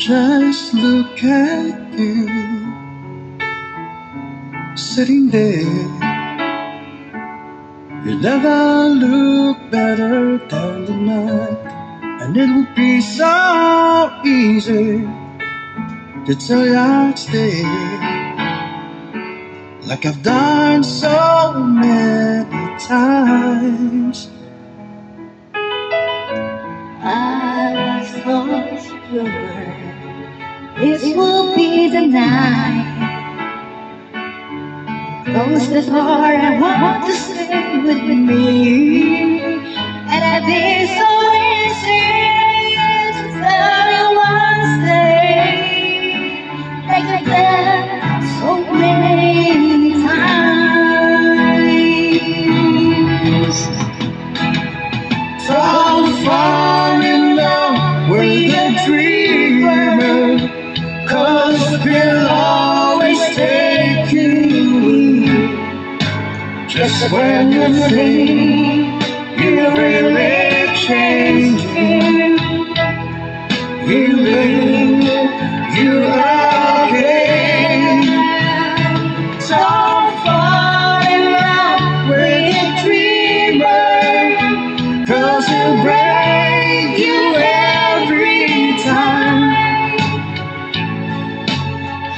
Just look at you, sitting there. You never look better than the night, and it would be so easy to tell you I'd stay, like I've done so many times. I thought sure this will be the night. Close the door, I want to stay with me. And I've been so insane that I want to stay, like I've done so many times. Don't fall in love with a dreamer, 'cause he'll always take you just when you think you're really changing. He'll leave you again. Don't fall in love with a dreamer, 'cause he'll break you every time.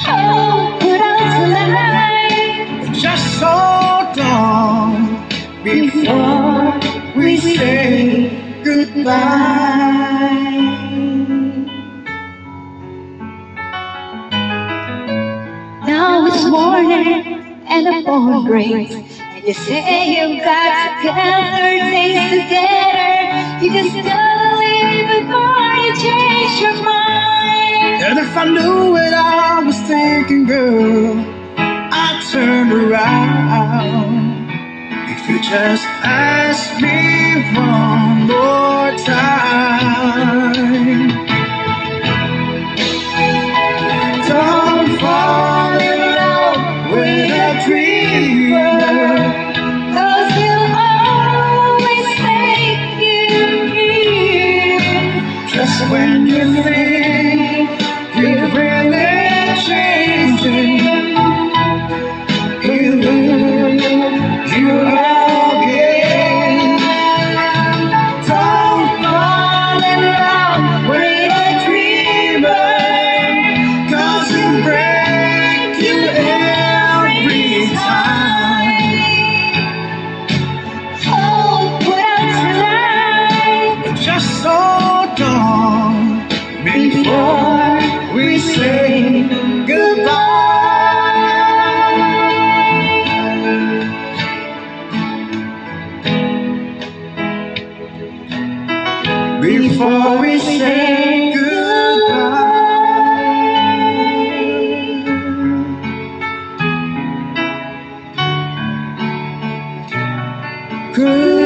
Oh, put out the light, Just hold on before we say goodbye. now it's morning and the phone rings, and you say you've got to gather things together. You just gotta leave before you change your mind. And if I knew what I was thinking, girl, I'd turn around. If you just ask me one more time. Don't fall in love with a dreamer, 'Cause he'll always take you here. just when you think you're really changing. He'll leave you again. Don't fall in love with a dreamer, 'cause he'll break you every time. Oh, put out the light Just hold on before we say goodbye. Before we say goodbye. Good.